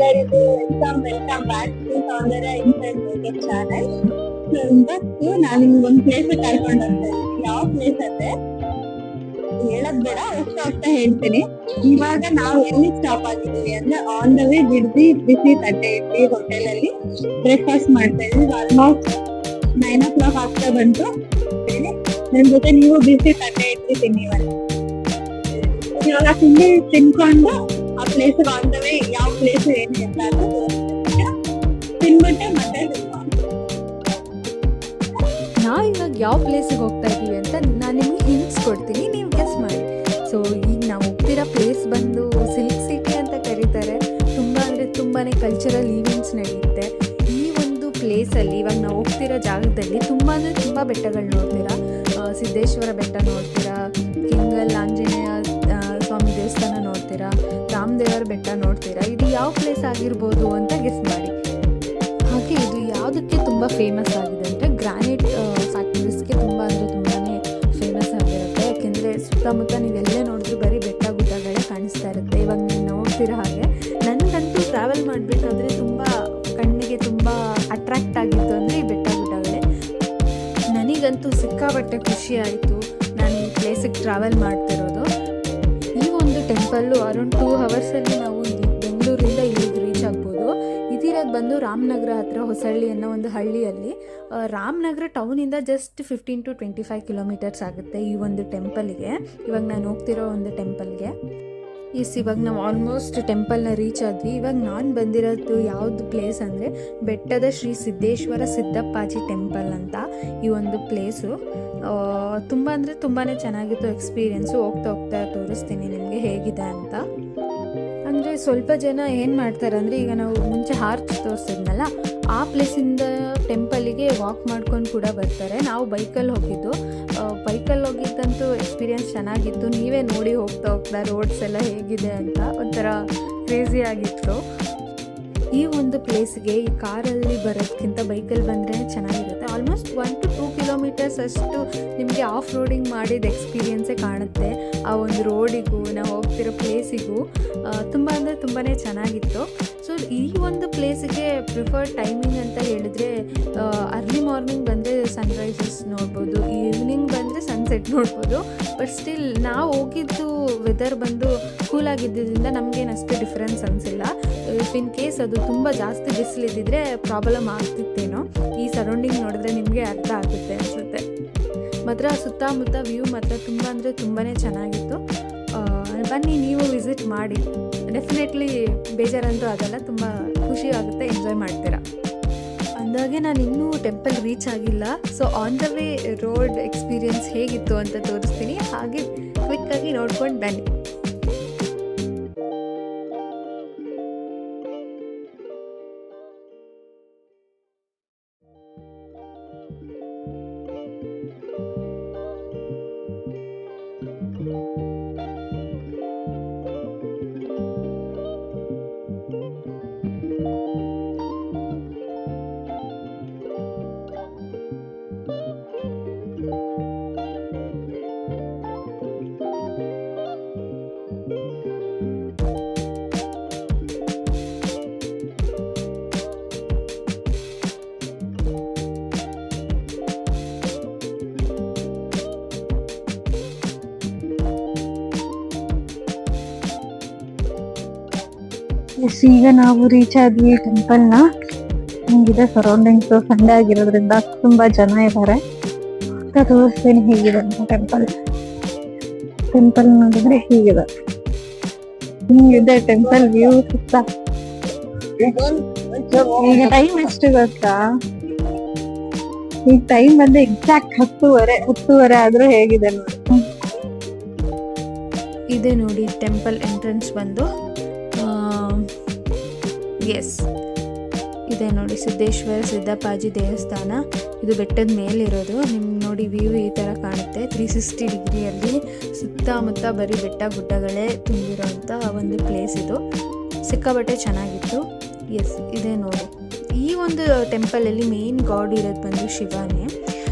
ಎಲ್ಲರಿಗೂ welcome back to Saundarya inside YouTube channel. ಇವತ್ತು ನಾನು ನಿಮ್ಗೊಂದು ಪ್ಲೇಸ್ ಕರ್ಕೊಂಡು ಹೋಗ್ತಾ ಇದ್ದೀನಿ. ಯಾವ ಪ್ಲೇಸ್ ಅಂದ್ರೆ ಹೇಳದ್ ಬೇಡ, ಹೋಗ್ತಾ ಹೇಳ್ತೀನಿ. ಇವಾಗ ನಾವು ಎಲ್ಲಿ ಸ್ಟಾಪ್ ಆಗಿದ್ದೀವಿ ಅಂದ್ರೆ ಆನ್ ದ ವೇ ಬಿಡ್ದಿ ಬಿಸಿ ತಟ್ಟೆ ಇಡ್ಲಿ ಹೋಟೆಲ್ ಅಲ್ಲಿ ಬ್ರೇಕ್ಫಾಸ್ಟ್ ಮಾಡ್ತಾ ಇದ್ವಿ. ಆಲ್ಮೋಸ್ಟ್ 9 o'clock ಆಗ್ತಾ ಬಂತು. ನನ್ ಜೊತೆ ನೀವು ಬಿಸಿ ತಟ್ಟೆ ಇಡ್ಲಿ ತಿನ್ನಿ. ಇವಾಗ ತಿಂಡಿ ತಿನ್ಕೊಂಡು ಆ ಪ್ಲೇಸ್ ಆನ್ ದ ವೇ ಯಾವ ಪ್ಲೇಸ್ ಏನು ಅಂತ ತಿನ್ಬಿಟ್ಟೆ ಮತ್ತೆ ನಾವಿವಾಗ ಯಾವ ಪ್ಲೇಸಿಗೆ ಹೋಗ್ತಾ ಇದ್ದೀವಿ ಅಂತ ನಾನು ನಿಮ್ಗೆ ಹಿಂಟ್ಸ್ ಕೊಡ್ತೀನಿ, ನೀವು ಗೆಸ್ ಮಾಡಿ. ಸೊ ಈಗ ನಾವು ಹೋಗ್ತಿರೋ ಪ್ಲೇಸ್ ಬಂದು ಸಿಲ್ಕ್ ಸಿಟಿ ಅಂತ ಕರೀತಾರೆ. ತುಂಬ ಅಂದರೆ ತುಂಬಾ ಕಲ್ಚರಲ್ ಈವೆಂಟ್ಸ್ ನಡೆಯುತ್ತೆ ಈ ಒಂದು ಪ್ಲೇಸಲ್ಲಿ. ಇವಾಗ ನಾವು ಹೋಗ್ತಿರೋ ಜಾಗದಲ್ಲಿ ತುಂಬ ಅಂದರೆ ತುಂಬ ಬೆಟ್ಟಗಳು ನೋಡ್ತೀರಾ. ಸಿದ್ದೇಶ್ವರ ಬೆಟ್ಟ ನೋಡ್ತೀರಾ, ಕೆಂಗಲ್ ಆಂಜನೇಯ ಸ್ವಾಮಿ ದೇವಸ್ಥಾನ ನೋಡ್ತೀರಾ, ರಾಮದೇವರ ಬೆಟ್ಟ ನೋಡ್ತೀರಾ. ಇದು ಯಾವ ಪ್ಲೇಸ್ ಆಗಿರ್ಬೋದು ಅಂತ ಗೆಸ್ ಮಾಡಿ. ಹಾಗೆ ಇದು ಯಾವುದಕ್ಕೆ ತುಂಬ ಫೇಮಸ್ ಆಗಿದೆ ಅಂದರೆ ಗ್ರಾನೈಟ್ ಫ್ಯಾಕ್ಟ್ರೀಸ್ಗೆ ತುಂಬ ಅಂದರೆ ತುಂಬಾ ಫೇಮಸ್ ಆಗಿರುತ್ತೆ. ಯಾಕೆಂದರೆ ಸುತ್ತಮುತ್ತ ನೀವೆಲ್ಲೇ ನೋಡಿದ್ರು ಬರೀ ಬೆಟ್ಟ ಗುಡ್ಡಗಳೇ ಕಾಣಿಸ್ತಾ ಇರುತ್ತೆ. ಇವಾಗ ನೀವು ನೋಡ್ತಿರೋ ಹಾಗೆ ನನಗಂತೂ ಟ್ರಾವೆಲ್ ಮಾಡಬೇಕಾದ್ರೆ ತುಂಬ ಕಣ್ಣಿಗೆ ತುಂಬ ಅಟ್ರಾಕ್ಟ್ ಆಗಿತ್ತು ಅಂದರೆ ಈ ಬೆಟ್ಟ ಗುಡ್ಡಗಳೇ. ನನಗಂತೂ ಸಿಕ್ಕಾಪಟ್ಟೆ ಖುಷಿ ಆಯಿತು ನಾನು ಈ ಪ್ಲೇಸಿಗೆ ಟ್ರಾವೆಲ್ ಮಾಡ್ತಿರೋದು. ಈ ಒಂದು ಟೆಂಪಲ್ಲು ಅರೌಂಡ್ 2 ಅವರ್ಸಲ್ಲಿ ನಾವು ಇಲ್ಲಿ ಬೆಂಗಳೂರಿಂದ ಇಲ್ಲಿಗೆ ರೀಚ್ ಆಗ್ಬೋದು. ಇದಿರೋದು ಬಂದು ರಾಮನಗರ ಹತ್ರ ಹೊಸಳ್ಳಿ ಅನ್ನೋ ಒಂದು ಹಳ್ಳಿಯಲ್ಲಿ. ರಾಮನಗರ ಟೌನಿಂದ ಜಸ್ಟ್ 15 to 25 ಕಿಲೋಮೀಟರ್ಸ್ ಆಗುತ್ತೆ ಈ ಒಂದು ಟೆಂಪಲ್ಗೆ. ಇವಾಗ ನಾನು ಹೋಗ್ತಿರೋ ಒಂದು ಟೆಂಪಲ್ಗೆ. ಇವಾಗ ನಾವು ಆಲ್ಮೋಸ್ಟ್ ಟೆಂಪಲ್ನ ರೀಚ್ ಆದ್ವಿ. ಇವಾಗ ನಾನು ಬಂದಿರೋದು ಯಾವುದು ಪ್ಲೇಸ್ ಅಂದರೆ ಬೆಟ್ಟದ ಶ್ರೀ ಸಿದ್ದೇಶ್ವರ ಸಿದ್ದಪ್ಪಾಜಿ ಟೆಂಪಲ್ ಅಂತ ಈ ಒಂದು ಪ್ಲೇಸು. ತುಂಬ ಅಂದರೆ ತುಂಬಾ ಚೆನ್ನಾಗಿತ್ತು ಎಕ್ಸ್ಪೀರಿಯೆನ್ಸು. ಹೋಗ್ತಾ ತೋರಿಸ್ತೀನಿ ನಿಮಗೆ ಹೇಗಿದೆ ಅಂತ. ಅಂದರೆ ಸ್ವಲ್ಪ ಜನ ಏನು ಮಾಡ್ತಾರೆ ಅಂದರೆ, ಈಗ ನಾವು ಮುಂಚೆ ಆರ್ಚ್ ತೋರಿಸಿದ್ನಲ್ಲ ಆ ಪ್ಲೇಸಿಂದ ಟೆಂಪಲಿಗೆ ವಾಕ್ ಮಾಡ್ಕೊಂಡು ಕೂಡ ಬರ್ತಾರೆ. ನಾವು ಬೈಕಲ್ಲಿ ಹೋಗಿದ್ದಂತೂ ಎಕ್ಸ್ಪೀರಿಯೆನ್ಸ್ ಚೆನ್ನಾಗಿತ್ತು. ನೀವೇ ನೋಡಿ ಹೋಗ್ತಾ ರೋಡ್ಸ್ ಎಲ್ಲ ಹೇಗಿದೆ ಅಂತ ಒಂಥರ ಕ್ರೇಜಿ ಆಗಿತ್ತು. ಈ ಒಂದು ಪ್ಲೇಸ್ಗೆ ಈ ಕಾರಲ್ಲಿ ಬರೋದಕ್ಕಿಂತ ಬೈಕಲ್ಲಿ ಬಂದರೆ ಚೆನ್ನಾಗಿರುತ್ತೆ. ಆಲ್ಮೋಸ್ಟ್ 1 to 2 ಕಿಲೋಮೀಟರ್ಸ್ ಅಷ್ಟು ನಿಮಗೆ ಆಫ್ ರೋಡಿಂಗ್ ಮಾಡಿದ ಎಕ್ಸ್ಪೀರಿಯೆನ್ಸೇ ಕಾಣುತ್ತೆ. ಆ ಒಂದು ರೋಡಿಗೂ ನಾವು ಹೋಗ್ತಿರೋ ಪ್ಲೇಸಿಗೂ ತುಂಬ ಅಂದರೆ ತುಂಬಾ ಚೆನ್ನಾಗಿತ್ತು. ಸೊ ಈ ಒಂದು ಪ್ಲೇಸಿಗೆ ಪ್ರಿಫರ್ಡ್ ಟೈಮಿಂಗ್ ಅಂತ ಹೇಳಿದ್ರೆ ಅರ್ಲಿ ಮಾರ್ನಿಂಗ್ ಬಂದರೆ ಸನ್ರೈಸಸ್ ನೋಡ್ಬೋದು, ಈವ್ನಿಂಗ್ ಬಂದರೆ ಸನ್ಸೆಟ್ ನೋಡ್ಬೋದು. ಬಟ್ ಸ್ಟಿಲ್ ನಾವು ಹೋಗಿದ್ದು ವೆದರ್ ಬಂದು ಕೂಲಾಗಿದ್ದರಿಂದ ನಮಗೇನು ಅಷ್ಟು ಡಿಫ್ರೆನ್ಸ್ ಅನಿಸಿಲ್ಲ. ಇಫ್ ಇನ್ ಕೇಸ್ ಅದು ತುಂಬ ಜಾಸ್ತಿ ಬಿಸಿಲಿದ್ದಿದ್ರೆ ಪ್ರಾಬ್ಲಮ್ ಆಗ್ತಿತ್ತೇನೋ. ಈ ಸರೌಂಡಿಂಗ್ ನೋಡಿದ್ರೆ ನಿಮಗೆ ಅರ್ಥ ಆಗುತ್ತೆ ಅನಿಸುತ್ತೆ. ಮಾತ್ರ ಸುತ್ತಮುತ್ತ ವ್ಯೂ ಮಾತ್ರ ತುಂಬ ಅಂದರೆ ತುಂಬಾ ಚೆನ್ನಾಗಿತ್ತು. ಬನ್ನಿ ನೀವು ವಿಸಿಟ್ ಮಾಡಿ, ಡೆಫಿನೆಟ್ಲಿ ಬೇಜಾರಂತೂ ಆಗಲ್ಲ, ತುಂಬ ಖುಷಿ ಆಗುತ್ತೆ, ಎಂಜಾಯ್ ಮಾಡ್ತೀರಾ. ಅಂದಾಗೆ ನಾನು ಇನ್ನೂ ಟೆಂಪಲ್ ರೀಚ್ ಆಗಿಲ್ಲ. So on the way road experience ಹೇಗಿತ್ತು ಅಂತ ತೋರಿಸ್ತೀನಿ, ಹಾಗೆ ಕ್ವಿಕ್ಕಾಗಿ ನೋಡ್ಕೊಂಡು ಬನ್ನಿ. ಈಗ ನಾವು ರೀಚ್ ಆದ್ವಿ ಟೆಂಪಲ್ನ. ಹಿಂಗಿದೆ ಸರೌಂಡಿಂಗ್ಸ್, ಸಂಡೆ ಆಗಿರೋದ್ರಿಂದ ತುಂಬಾ ಜನ ಇದ್ದಾರೆ. ತೋರಿಸ್ತೀನಿ ಹೇಗಿದೆ ಅಂತ. ಟೆಂಪಲ್ ನೋಡಿದ್ರೆ ಹೀಗಿದೆ, ಹಿಂಗಿದೆ ಟೆಂಪಲ್ ವ್ಯೂ ಸುತ್ತ. ಈಗ ಟೈಮ್ ಎಷ್ಟು ಗೊತ್ತಾ? ಈಗ ಟೈಮ್ ಬಂದು ಎಕ್ಸಾಕ್ಟ್ 10:30 ಆದ್ರೂ ಹೇಗಿದೆ ನೋಡಿ. ಇದೆ ನೋಡಿ ಟೆಂಪಲ್ ಎಂಟ್ರೆನ್ಸ್ ಬಂದು. ಎಸ್, ಇದೆ ನೋಡಿ ಸಿದ್ದೇಶ್ವರ ಸಿದ್ದಪ್ಪಾಜಿ ದೇವಸ್ಥಾನ. ಇದು ಬೆಟ್ಟದ ಮೇಲಿರೋದು. ನಿಮ್ಗೆ ನೋಡಿ ವ್ಯೂ ಈ ಥರ ಕಾಣುತ್ತೆ. 360 ಡಿಗ್ರಿಯಲ್ಲಿ ಸುತ್ತಮುತ್ತ ಬರೀ ಬೆಟ್ಟ ಗುಡ್ಡಗಳೇ ತುಂಬಿರೋಂಥ ಒಂದು ಪ್ಲೇಸ್ ಇದು. ಸಿಕ್ಕಾಪಟ್ಟೆ ಚೆನ್ನಾಗಿತ್ತು. ಎಸ್, ಇದೆ ನೋಡಿ. ಈ ಒಂದು ಟೆಂಪಲಲ್ಲಿ ಮೇನ್ ಗಾಡ್ ಇರೋದು ಬಂದು ಶಿವನೇ.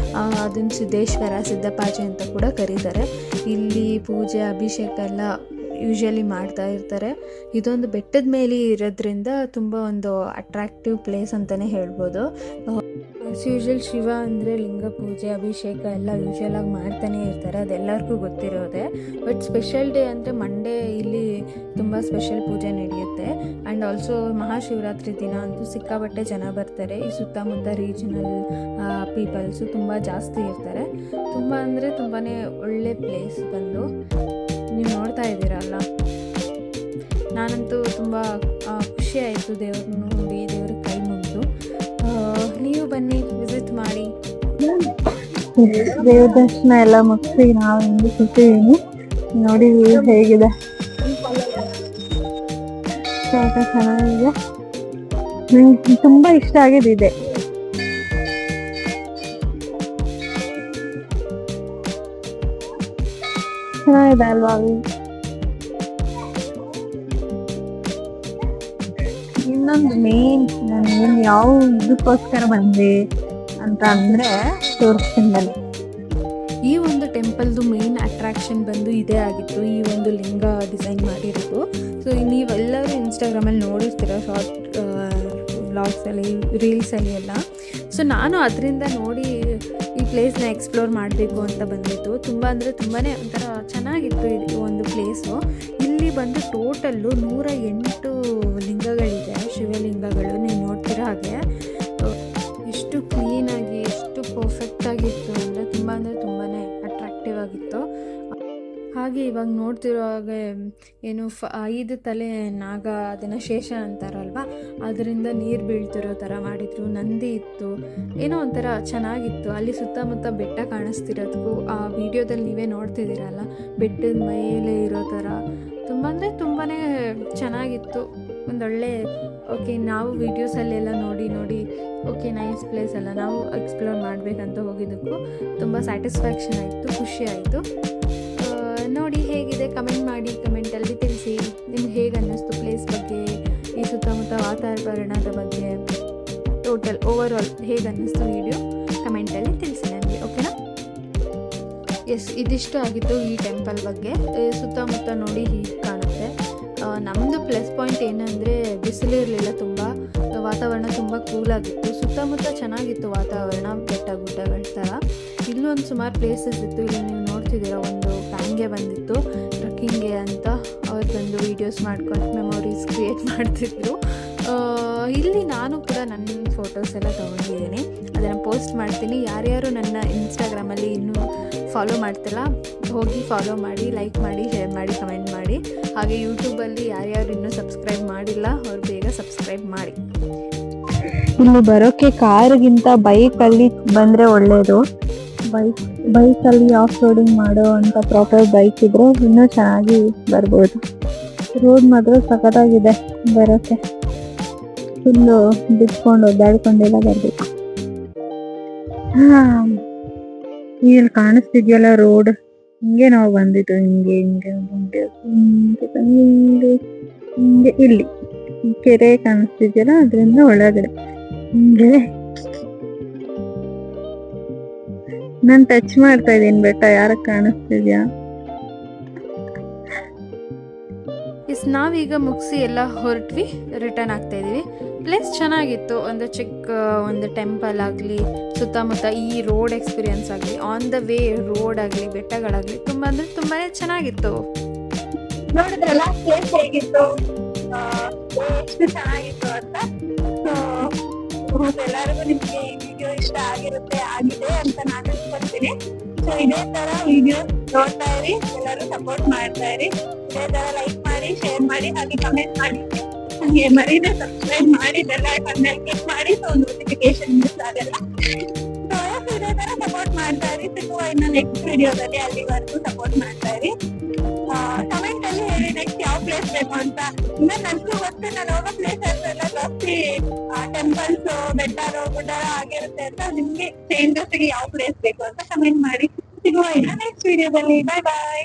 ಅದನ್ನು ಸಿದ್ದೇಶ್ವರ ಸಿದ್ದಪ್ಪಾಜಿ ಅಂತ ಕೂಡ ಕರೀತಾರೆ. ಇಲ್ಲಿ ಪೂಜೆ ಅಭಿಷೇಕ ಎಲ್ಲ ಯೂಶಲಿ ಮಾಡ್ತಾ ಇರ್ತಾರೆ. ಇದೊಂದು ಬೆಟ್ಟದ ಮೇಲೆ ಇರೋದ್ರಿಂದ ತುಂಬ ಒಂದು ಅಟ್ರಾಕ್ಟಿವ್ ಪ್ಲೇಸ್ ಅಂತಲೇ ಹೇಳ್ಬೋದು. ಆಸ್ ಯೂಶುವಲ್ ಶಿವ ಅಂದರೆ ಲಿಂಗ ಪೂಜೆ, ಅಭಿಷೇಕ ಎಲ್ಲ ಯೂಶಲಾಗಿ ಮಾಡ್ತಾನೆ ಇರ್ತಾರೆ, ಅದೆಲ್ಲರಿಗೂ ಗೊತ್ತಿರೋದೆ. ಬಟ್ ಸ್ಪೆಷಲ್ ಡೇ ಅಂದರೆ ಮಂಡೇ ಇಲ್ಲಿ ತುಂಬ ಸ್ಪೆಷಲ್ ಪೂಜೆ ನಡೆಯುತ್ತೆ. ಆ್ಯಂಡ್ ಆಲ್ಸೋ ಮಹಾಶಿವರಾತ್ರಿ ದಿನ ಅಂತೂ ಸಿಕ್ಕಾಪಟ್ಟೆ ಜನ ಬರ್ತಾರೆ. ಈ ಸುತ್ತಮುತ್ತ ರೀಜನಲ್ ಪೀಪಲ್ಸು ತುಂಬ ಜಾಸ್ತಿ ಇರ್ತಾರೆ. ತುಂಬ ಅಂದರೆ ತುಂಬಾ ಒಳ್ಳೆ ಪ್ಲೇಸ್ ಬಂದು ನೀವು ನೋಡ್ತಾ ಇದ್ದೀರಲ್ಲ. ನಾನಂತೂ ತುಂಬ ಖುಷಿ ಆಯಿತು ದೇವ್ರನ್ನ ನೋಡಿ, ದೇವ್ರ ಕೈ ಮುಗಿದು. ನೀವು ಬನ್ನಿ, ವಿಸಿಟ್ ಮಾಡಿ. ದೇವ್ರ ದರ್ಶನ ಎಲ್ಲ ಮುಗಿಸಿ ನಾವು ಹಿಂಗೆ ಕೂತಿದ್ದೀನಿ. ನೋಡಿ ವ್ಯೂ ಹೇಗಿದೆ, ಚೆನ್ನಾಗಿದೆ. ನಂಗೆ ತುಂಬಾ ಇಷ್ಟ ಆಗಿದೆ. ಚೆನ್ನಾಗಿದೆ ಅಲ್ವಾ? ಇನ್ನೊಂದು ಮೇನ್, ನಾನು ಯಾವ ಇದಕ್ಕೋಸ್ಕರ ಬಂದೆ ಅಂತ ಅಂದ್ರೆ ತೋರಿಸ್ತೀನಿ ಬನ್ನಿ. ಈ ಒಂದು ಟೆಂಪಲ್ದು ಮೇನ್ ಅಟ್ರಾಕ್ಷನ್ ಬಂದು ಇದೇ ಆಗಿತ್ತು, ಈ ಒಂದು ಲಿಂಗ ಡಿಸೈನ್ ಮಾಡಿರೋದು. ಸೊ ನೀವೆಲ್ಲರೂ ಇನ್ಸ್ಟಾಗ್ರಾಮಲ್ಲಿ ನೋಡಿರ್ತೀರ ಶಾರ್ಟ್ ವ್ಲಾಗ್ಸಲ್ಲಿ, ರೀಲ್ಸಲ್ಲಿ ಎಲ್ಲ. ಸೊ ನಾನು ಅದರಿಂದ ನೋಡಿ ಈ ಪ್ಲೇಸ್ನ ಎಕ್ಸ್ಪ್ಲೋರ್ ಮಾಡಬೇಕು ಅಂತ ಬಂದಿತ್ತು. ತುಂಬ ಅಂದರೆ ತುಂಬಾ ಒಂಥರ ಚೆನ್ನಾಗಿತ್ತು ಇದು ಒಂದು ಪ್ಲೇಸು. ಇಲ್ಲಿ ಬಂದು ಟೋಟಲ್ಲು 108 ಲಿಂಗಗಳಿದೆ, ಶಿವಲಿಂಗಗಳು. ನೀವು ನೋಡ್ತೀರ ಹಾಗೆ ಎಷ್ಟು ಕ್ಲೀನಾಗಿ, ಎಷ್ಟು ಪರ್ಫೆಕ್ಟಾಗಿತ್ತು ಅಂದರೆ ತುಂಬಾ ಅಟ್ರಾಕ್ಟಿವ್ ಆಗಿತ್ತು. ಹಾಗೆ ಇವಾಗ ನೋಡ್ತಿರೋ ಹಾಗೆ ಏನು 5 ತಲೆ ನಾಗ, ಅದನ್ನು ಶೇಷ ಅಂತಾರಲ್ವ, ಅದರಿಂದ ನೀರು ಬೀಳ್ತಿರೋ ಥರ ಮಾಡಿದ್ರು. ನಂದಿ ಇತ್ತು, ಏನೋ ಒಂಥರ ಚೆನ್ನಾಗಿತ್ತು. ಅಲ್ಲಿ ಸುತ್ತಮುತ್ತ ಬೆಟ್ಟ ಕಾಣಿಸ್ತಿರೋದಕ್ಕೂ ಆ ವಿಡಿಯೋದಲ್ಲಿ ನೀವೇ ನೋಡ್ತಿದ್ದೀರಲ್ಲ, ಬೆಟ್ಟದ ಮೇಲೆ ಇರೋ ಥರ ತುಂಬ ಅಂದರೆ ತುಂಬಾ ಚೆನ್ನಾಗಿತ್ತು. ಒಂದೊಳ್ಳೆ ಓಕೆ, ನಾವು ವೀಡಿಯೋಸಲ್ಲೆಲ್ಲ ನೋಡಿ ಓಕೆ ನೈಸ್ ಪ್ಲೇಸ್ ಅಲ್ಲ, ನಾವು ಎಕ್ಸ್ಪ್ಲೋರ್ ಮಾಡಬೇಕಂತ ಹೋಗಿದ್ದಕ್ಕೂ ತುಂಬ ಸ್ಯಾಟಿಸ್ಫ್ಯಾಕ್ಷನ್ ಆಯಿತು, ಖುಷಿ ಆಯಿತು. ನೋಡಿ ಹೇಗಿದೆ ಕಮೆಂಟ್ ಮಾಡಿ, ಕಮೆಂಟಲ್ಲಿ ತಿಳಿಸಿ ನಿಮ್ಗೆ ಹೇಗೆ ಅನ್ನಿಸ್ತು ಪ್ಲೇಸ್ ಬಗ್ಗೆ, ಈ ಸುತ್ತಮುತ್ತ ವಾತಾವರಣದ ಬಗ್ಗೆ, ಟೋಟಲ್ ಓವರ್ ಆಲ್ ಹೇಗೆ ಅನ್ನಿಸ್ತು ವಿಡಿಯೋ ಕಮೆಂಟಲ್ಲಿ ತಿಳಿಸಿ ನನಗೆ, ಓಕೆನಾ? ಎಸ್, ಇದಿಷ್ಟು ಆಗಿತ್ತು ಈ ಟೆಂಪಲ್ ಬಗ್ಗೆ. ಸುತ್ತಮುತ್ತ ನೋಡಿ ಹೀಗೆ ಕಾಣುತ್ತೆ. ನಮ್ಮದು ಪ್ಲಸ್ ಪಾಯಿಂಟ್ ಏನಂದರೆ ಬಿಸಿಲಿರಲಿಲ್ಲ, ತುಂಬ ವಾತಾವರಣ ತುಂಬ ಕೂಲಾಗಿತ್ತು. ಸುತ್ತಮುತ್ತ ಚೆನ್ನಾಗಿತ್ತು ವಾತಾವರಣ, ಬೆಟ್ಟ ಗುಡ್ಡಗಳ ಥರ. ಇಲ್ಲೊಂದು ಸುಮಾರು ಪ್ಲೇಸಸ್ ಇತ್ತು. ಇಲ್ಲಿ ನೀವು ನೋಡ್ತಿದ್ದೀರ, ಒಂದು ಪ್ಯಾಂಗೆ ಬಂದಿತ್ತು ಟ್ರಕ್ಕಿಂಗ್ಗೆ ಅಂತ. ಅವ್ರು ಬಂದು ವೀಡಿಯೋಸ್ ಮಾಡ್ಕೊಂಡು ಮೆಮೊರೀಸ್ ಕ್ರಿಯೇಟ್ ಮಾಡ್ತಿದ್ರು. ಇಲ್ಲಿ ನಾನು ಕೂಡ ನನ್ನ ಫೋಟೋಸ್ ಎಲ್ಲ ತೊಗೊಂಡಿದ್ದೀನಿ, ಅದನ್ನು ಪೋಸ್ಟ್ ಮಾಡ್ತೀನಿ. ಯಾರ್ಯಾರು ನನ್ನ ಇನ್ಸ್ಟಾಗ್ರಾಮಲ್ಲಿ ಇನ್ನೂ ಫಾಲೋ ಮಾಡ್ತಿಲ್ಲ, ಹೋಗಿ ಫಾಲೋ ಮಾಡಿ, ಲೈಕ್ ಮಾಡಿ, ಶೇರ್ ಮಾಡಿ, ಕಮೆಂಟ್ ಮಾಡಿ. ಹಾಗೆ ಯೂಟ್ಯೂಬಲ್ಲಿ ಯಾರ್ಯಾರು ಇನ್ನೂ ಸಬ್ಸ್ಕ್ರೈಬ್ ಮಾಡಿಲ್ಲ ಅವ್ರು ಬೇಗ ಸಬ್ಸ್ಕ್ರೈಬ್ ಮಾಡಿ. ಇಲ್ಲಿ ಬರೋಕ್ಕೆ ಕಾರಿಗಿಂತ ಬೈಕಲ್ಲಿ ಬಂದರೆ ಒಳ್ಳೆಯದು. ಬೈಕಲ್ಲಿ ಆಫ್ ರೋಡಿಂಗ್ ಮಾಡೋ ಅಂತ ಪ್ರಾಪರ್ ಬೈಕ್ ಇದ್ರೆ ಇನ್ನೂ ಚೆನ್ನಾಗಿ ಬರ್ಬೋದು. ರೋಡ್ ಮಾತ್ರ ಸಖತ್ತಾಗಿದೆ ಬರೋಕ್ಕೆ, ಫುಲ್ಲು ಬಿಟ್ಕೊಂಡು ಒದ್ದಾಡ್ಕೊಂಡೆಲ್ಲ ಬರಬೇಕು. ಇಲ್ಲಿ ಕಾಣಿಸ್ತಿದ್ಯಲ್ಲ ರೋಡ್, ಹಿಂಗೆ ನಾವು ಬಂದಿದ್ದು, ಹಿಂಗೆ ಇಲ್ಲಿ ಕೆರೆ ಕಾಣಿಸ್ತಿದ್ಯಲ್ಲ, ಅದರಿಂದ ಒಳಗಡೆ ಹಿಂಗೆ ನಾನು ಟಚ್ ಮಾಡ್ತಾ ಇದ್ದೀನಿ ಬೆಟ್ಟ, ಯಾರಕ್ಕೆ ಕಾಣಿಸ್ತಿದ್ಯಾ? ನಾವೀಗ ಮುಗಿಸಿ ಎಲ್ಲ ಹೊರಟ್ವಿ, ರಿಟರ್ನ್ ಆಗ್ತಾ ಇದೀವಿ. ಪ್ಲೇಸ್ ಚೆನ್ನಾಗಿತ್ತು. ಒಂದು ಚಿಕ್ಕ ಒಂದು ಟೆಂಪಲ್ ಆಗಲಿ, ಸುತ್ತಮುತ್ತ ಈ ರೋಡ್ ಎಕ್ಸ್ಪೀರಿಯನ್ಸ್ ಆಗಲಿ, ಆನ್ ದ ವೇ ರೋಡ್ ಆಗಲಿ, ಬೆಟ್ಟಗಳಾಗಲಿ ತುಂಬ ಅಂದರೆ ತುಂಬಾ ಚೆನ್ನಾಗಿತ್ತು. ನೋಡಿದ್ರಲ್ಲ ಪ್ಲೇಸ್ ಹೇಗಿತ್ತು, ಎಷ್ಟು ಚೆನ್ನಾಗಿತ್ತು ಅಂತ. ಎಲ್ಲರಿಗೂ ನಿಮ್ಗೆ ಈ ವಿಡಿಯೋ ಇಷ್ಟ ಆಗಿದೆ ಅಂತ ನಾನು ಅನ್ಕೊಳ್ತೀನಿ. ಸೊ ಇದೇ ತರ ವಿಡಿಯೋ ನೋಡ್ತಾ ಇರಿ, ಎಲ್ಲರೂ ಸಪೋರ್ಟ್ ಮಾಡ್ತಾ ಇರಿ. ಇದೇ ತರ ಲೈಕ್ ಮಾಡಿ, ಶೇರ್ ಮಾಡಿ, ಹಾಗೆ ಕಮೆಂಟ್ ಮಾಡಿ. ಹಾಗೆ ಮರೀದೆ ಸಬ್ಸ್ಕ್ರೈಬ್ ಮಾಡಿ, ಬೆಲ್ ಐಕಾನ್ ಮೇಲೆ ಕ್ಲಿಕ್ ಮಾಡಿ, ಸೊ ನೋಟಿಫಿಕೇಶನ್ ಮಿಸ್ ಆಗಲ್ಲ. ಸೊ ಇದೇ ತರ ಸಪೋರ್ಟ್ ಮಾಡ್ತಾ ಇರಿ. ಸಿಗುವ ಇನ್ನು ನೆಕ್ಸ್ಟ್ ವಿಡಿಯೋದಲ್ಲಿ, ಅಲ್ಲಿವರೆಗೂ ಸಪೋರ್ಟ್ ಮಾಡ್ತಾ ಇರಿ. ಕಮೆಂಟ್ ಅಲ್ಲಿ ಹೇಳಿ ನೆಕ್ಸ್ಟ್ ಯಾವ ಪ್ಲೇಸ್ ಬೇಕು ಅಂತ. ಇನ್ನ ನನಗೂ ಗೊತ್ತು, ನಾನು ಹೋಗೋ ಪ್ಲೇಸಸ್ ಎಲ್ಲ ಜಾಸ್ತಿ ಟೆಂಪಲ್ಸ್, ಬೆಟ್ಟರು, ಗುಡ್ಡರು ಆಗಿರುತ್ತೆ ಅಂತ. ನಿಮ್ಗೆ ಚೇಂಜಸ್ ಯಾವ ಪ್ಲೇಸ್ ಬೇಕು ಅಂತ ಕಮೆಂಟ್ ಮಾಡಿ. ಸಿಗುವ ಇನ್ನು ನೆಕ್ಸ್ಟ್ ವಿಡಿಯೋದಲ್ಲಿ. ಬಾಯ್ ಬಾಯ್.